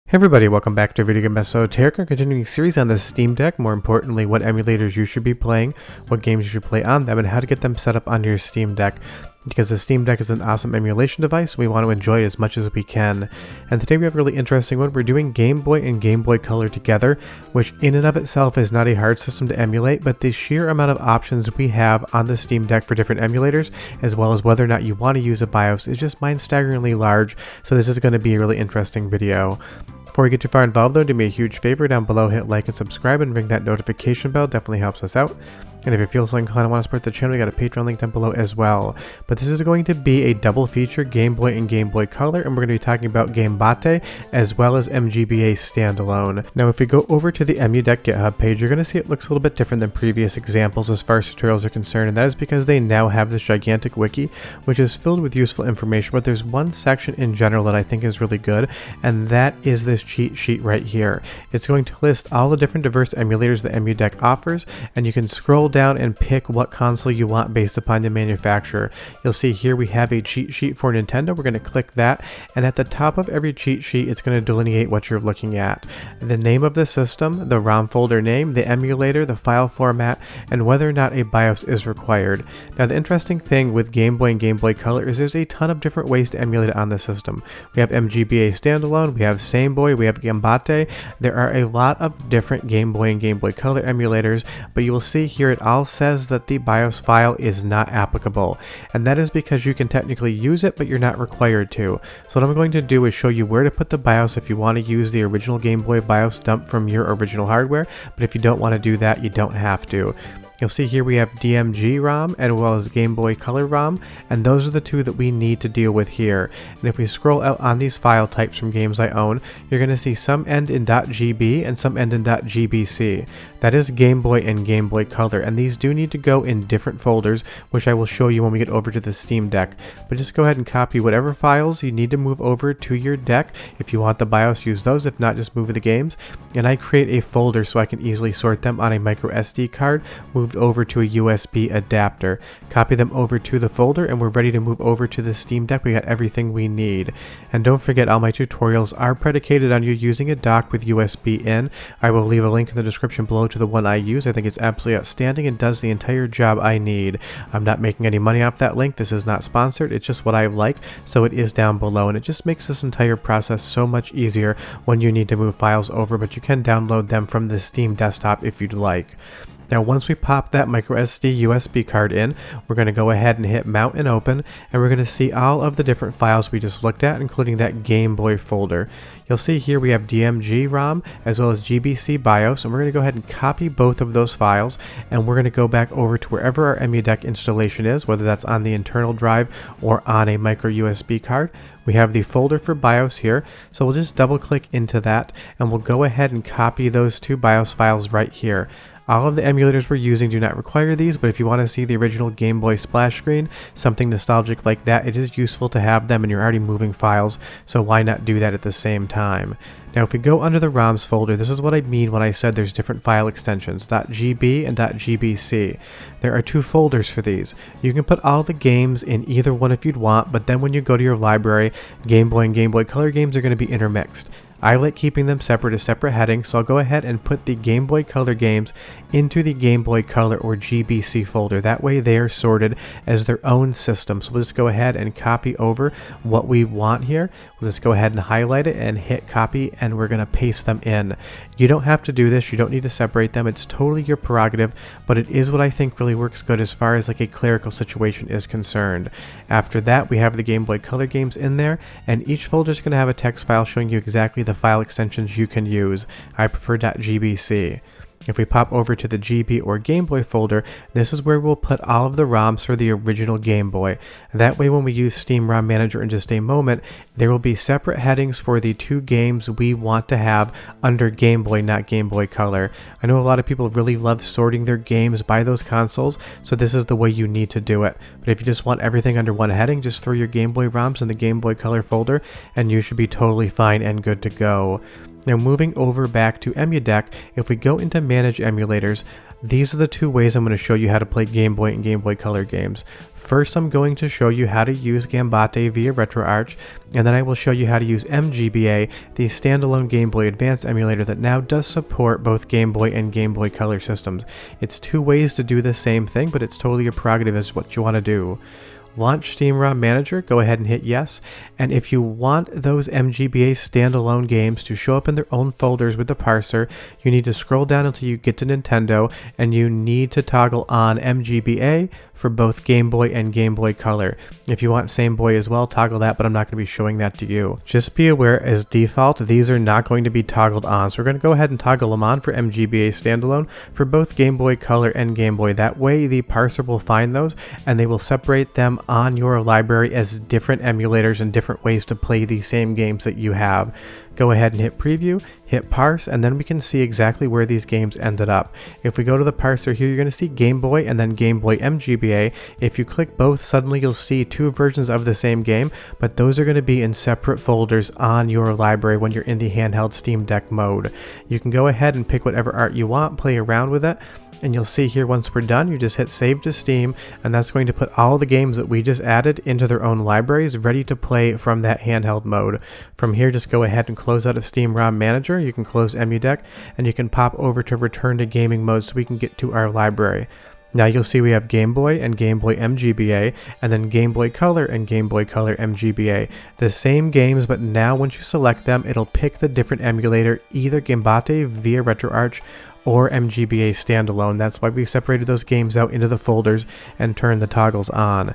Hey everybody, welcome back to Video Game Esoteric, our continuing series on the Steam Deck. More importantly, what emulators you should be playing, what games you should play on them, and how to get them set up on your Steam Deck. Because the Steam Deck is an awesome emulation device, we want to enjoy it as much as we can. And today we have a really interesting one. We're doing Game Boy and Game Boy Color together, which in and of itself is not a hard system to emulate, but the sheer amount of options we have on the Steam Deck for different emulators, as well as whether or not you want to use a BIOS, is just mind-staggeringly large, so this is going to be a really interesting video. Before we get too far involved though, do me a huge favor down below, hit like and subscribe and ring that notification bell, definitely helps us out. And if you feel so inclined and want to support the channel, we got a Patreon link down below as well. But this is going to be a double feature, Game Boy and Game Boy Color, and we're going to be talking about Gambatte as well as mGBA standalone. Now if we go over to the Emu Deck GitHub page, you're going to see it looks a little bit different than previous examples as far as tutorials are concerned, and that is because they now have this gigantic wiki, which is filled with useful information, but there's one section in general that I think is really good, and that is this cheat sheet right here. It's going to list all the different diverse emulators the Emu Deck offers, and you can scroll down and pick what console you want based upon the manufacturer. You'll see here we have a cheat sheet for Nintendo. We're going to click that, and at the top of every cheat sheet it's going to delineate what you're looking at. The name of the system, the ROM folder name, the emulator, the file format, and whether or not a BIOS is required. Now the interesting thing with Game Boy and Game Boy Color is there's a ton of different ways to emulate it on the system. We have mGBA standalone, we have Sameboy, we have Gambatte. There are a lot of different Game Boy and Game Boy Color emulators, but you will see here it all says that the BIOS file is not applicable, and that is because you can technically use it, but you're not required to. So what I'm going to do is show you where to put the BIOS if you want to use the original Game Boy BIOS dumped from your original hardware, but if you don't want to do that, you don't have to. You'll see here we have DMG ROM as well as Game Boy Color ROM, and those are the two that we need to deal with here. And if we scroll out on these file types from games I own, you're going to see some end in .gb and some end in .gbc. That is Game Boy and Game Boy Color, and these do need to go in different folders, which I will show you when we get over to the Steam Deck. But just go ahead and copy whatever files you need to move over to your deck. If you want the BIOS, use those. If not, just move the games. And I create a folder so I can easily sort them on a micro SD card, moved over to a USB adapter. Copy them over to the folder, and we're ready to move over to the Steam Deck. We got everything we need. And don't forget, all my tutorials are predicated on you using a dock with USB in. I will leave a link in the description below to the one I use. I think it's absolutely outstanding and does the entire job I need. I'm not making any money off that link. This is not sponsored. It's just what I like, so it is down below, and it just makes this entire process so much easier when you need to move files over, but you can download them from the Steam desktop if you'd like. Now once we pop that microSD USB card in, we're going to go ahead and hit mount and open, and we're going to see all of the different files we just looked at, including that Game Boy folder. You'll see here we have DMG ROM as well as GBC BIOS, and we're going to go ahead and copy both of those files, and we're going to go back over to wherever our Emu Deck installation is, whether that's on the internal drive or on a micro USB card. We have the folder for BIOS here, so we'll just double click into that, and we'll go ahead and copy those two BIOS files right here. All of the emulators we're using do not require these, but if you want to see the original Game Boy splash screen, something nostalgic like that, it is useful to have them, and you're already moving files, so why not do that at the same time? Now if we go under the ROMs folder, this is what I mean when I said there's different file extensions, .gb and .gbc. There are two folders for these. You can put all the games in either one if you'd want, but then when you go to your library, Game Boy and Game Boy Color games are going to be intermixed. I like keeping them separate as separate headings, so I'll go ahead and put the Game Boy Color games into the Game Boy Color or GBC folder. That way they are sorted as their own system. So we'll just go ahead and copy over what we want here. We'll just go ahead and highlight it and hit copy, and we're going to paste them in. You don't have to do this. You don't need to separate them. It's totally your prerogative, but it is what I think really works good as far as like a clerical situation is concerned. After that, we have the Game Boy Color games in there, and each folder is going to have a text file showing you exactly the file extensions you can use. I prefer .gbc. If we pop over to the GB or Game Boy folder, this is where we'll put all of the ROMs for the original Game Boy. That way when we use Steam ROM Manager in just a moment, there will be separate headings for the two games we want to have under Game Boy, not Game Boy Color. I know a lot of people really love sorting their games by those consoles, so this is the way you need to do it. But if you just want everything under one heading, just throw your Game Boy ROMs in the Game Boy Color folder, and you should be totally fine and good to go. Now moving over back to EmuDeck, if we go into Manage Emulators, these are the two ways I'm going to show you how to play Game Boy and Game Boy Color games. First, I'm going to show you how to use Gambatte via RetroArch, and then I will show you how to use mGBA, the standalone Game Boy Advance emulator that now does support both Game Boy and Game Boy Color systems. It's two ways to do the same thing, but it's totally your prerogative as what you want to do. Launch Steam ROM Manager, go ahead and hit yes, and if you want those mGBA standalone games to show up in their own folders with the parser, you need to scroll down until you get to Nintendo, and you need to toggle on mGBA for both Game Boy and Game Boy Color. If you want Same Boy as well, toggle that, but I'm not going to be showing that to you. Just be aware, as default, these are not going to be toggled on, so we're going to go ahead and toggle them on for mGBA standalone for both Game Boy Color and Game Boy. That way the parser will find those, and they will separate them on your library as different emulators and different ways to play the same games that you have. Go ahead and hit preview, hit parse, and then we can see exactly where these games ended up. If we go to the parser here, you're going to see Game Boy and then Game Boy mGBA. If you click both, suddenly you'll see two versions of the same game, but those are going to be in separate folders on your library when you're in the handheld Steam Deck mode. You can go ahead and pick whatever art you want, play around with it, and you'll see here once we're done, you just hit save to Steam, and that's going to put all the games that we just added into their own libraries ready to play from that handheld mode. From here, just go ahead and close out of Steam ROM Manager. You can close EmuDeck, and you can pop over to return to gaming mode so we can get to our library. Now you'll see we have Game Boy and Game Boy mGBA, and then Game Boy Color and Game Boy Color mGBA. The same games, but now once you select them, it'll pick the different emulator, either Gambatte via RetroArch or mGBA standalone. That's why we separated those games out into the folders and turned the toggles on.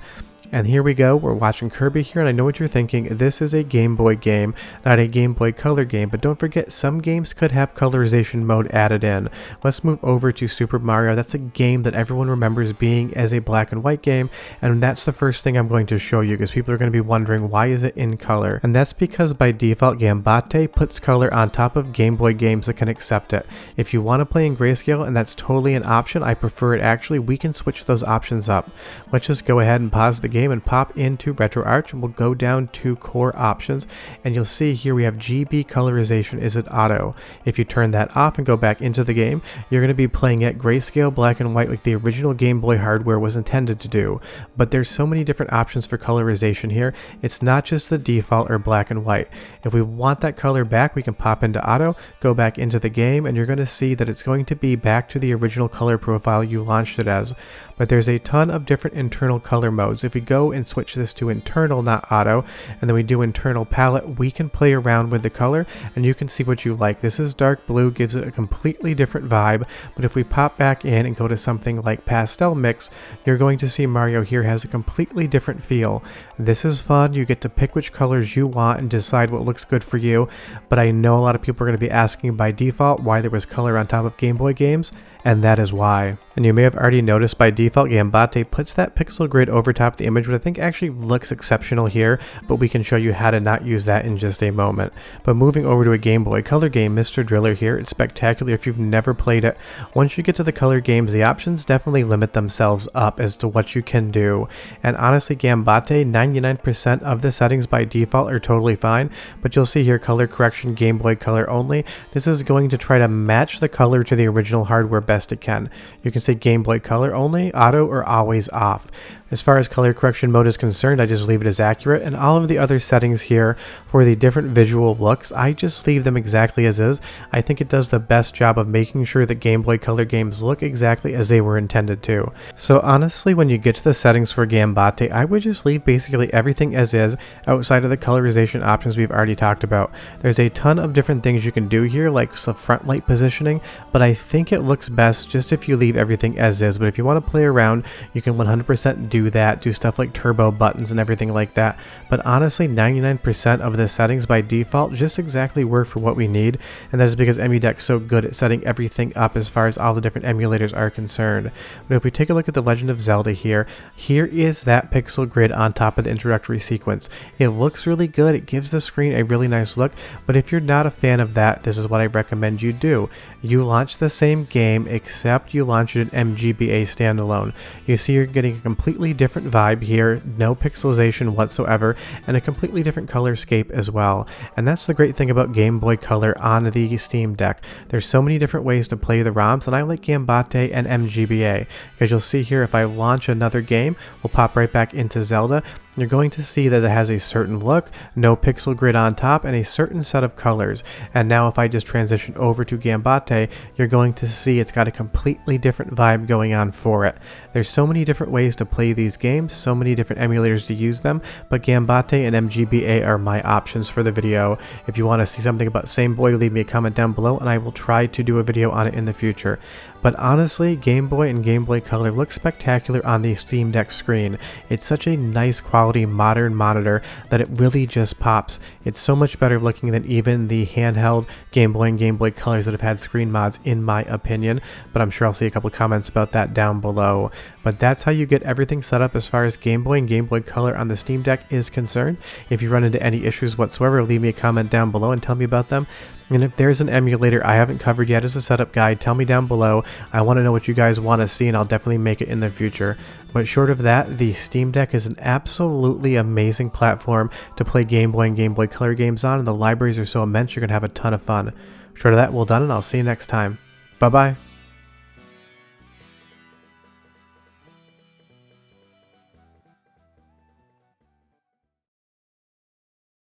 And here we go, we're watching Kirby here, and I know what you're thinking, this is a Game Boy game, not a Game Boy Color game, but don't forget, some games could have colorization mode added in. Let's move over to Super Mario. That's a game that everyone remembers being as a black and white game, and that's the first thing I'm going to show you, because people are going to be wondering, why is it in color? And that's because by default, Gambatte puts color on top of Game Boy games that can accept it. If you want to play in grayscale, and that's totally an option, I prefer it actually, we can switch those options up. Let's just go ahead and pause the game and pop into RetroArch, and we'll go down to core options, and you'll see here we have GB colorization is at auto. If you turn that off and go back into the game, you're going to be playing at grayscale black and white like the original Game Boy hardware was intended to do. But there's so many different options for colorization here, it's not just the default or black and white. If we want that color back, we can pop into auto, go back into the game, and you're going to see that it's going to be back to the original color profile you launched it as. But there's a ton of different internal color modes. If we go and switch this to internal, not auto, and then we do internal palette, we can play around with the color and you can see what you like. This is dark blue, gives it a completely different vibe, but if we pop back in and go to something like pastel mix, you're going to see Mario here has a completely different feel. This is fun, you get to pick which colors you want and decide what looks good for you, but I know a lot of people are going to be asking by default why there was color on top of Game Boy games, and that is why. And you may have already noticed by default Gambatte puts that pixel grid over top of the image, which I think actually looks exceptional here, but we can show you how to not use that in just a moment. But moving over to a Game Boy Color game, Mr. Driller here, it's spectacular if you've never played it. Once you get to the color games, the options definitely limit themselves up as to what you can do. And honestly, Gambatte, 99% of the settings by default are totally fine, but you'll see here color correction, Game Boy Color only. This is going to try to match the color to the original hardware best it can. You can say Game Boy Color only, auto, or always off. As far as color correction mode is concerned, I just leave it as accurate, and all of the other settings here for the different visual looks, I just leave them exactly as is. I think it does the best job of making sure that Game Boy Color games look exactly as they were intended to. So honestly, when you get to the settings for Gambatte, I would just leave basically everything as is outside of the colorization options we've already talked about. There's a ton of different things you can do here, like some front light positioning, but I think it looks best just if you leave everything as is. But if you want to play around, you can 100% do that, do stuff like turbo buttons and everything like that. But honestly, 99% of the settings by default just exactly work for what we need, and that is because EmuDeck's so good at setting everything up as far as all the different emulators are concerned. But if we take a look at The Legend of Zelda here is that pixel grid on top of the introductory sequence. It looks really good, it gives the screen a really nice look, but if you're not a fan of that, this is what I recommend you do. You launch the same game, except you launch it in mGBA standalone. You see you're getting a completely completely different vibe here, no pixelization whatsoever, and a completely different color scape as well. And that's the great thing about Game Boy Color on the Steam Deck. There's so many different ways to play the ROMs, and I like Gambatte and mGBA, because you'll see here if I launch another game, we'll pop right back into Zelda. You're going to see that it has a certain look, no pixel grid on top, and a certain set of colors. And now if I just transition over to Gambatte, you're going to see it's got a completely different vibe going on for it. There's so many different ways to play these games, so many different emulators to use them, but Gambatte and mGBA are my options for the video. If you want to see something about Same Boy, leave me a comment down below and I will try to do a video on it in the future. But honestly, Game Boy and Game Boy Color look spectacular on the Steam Deck screen. It's such a nice quality modern monitor that it really just pops. It's so much better looking than even the handheld Game Boy and Game Boy Colors that have had screen mods, in my opinion. But I'm sure I'll see a couple comments about that down below. But that's how you get everything set up as far as Game Boy and Game Boy Color on the Steam Deck is concerned. If you run into any issues whatsoever, leave me a comment down below and tell me about them. And if there's an emulator I haven't covered yet as a setup guide, tell me down below. I want to know what you guys want to see, and I'll definitely make it in the future. But short of that, the Steam Deck is an absolutely amazing platform to play Game Boy and Game Boy Color games on, and the libraries are so immense you're going to have a ton of fun. Short of that, well done, and I'll see you next time. Bye-bye.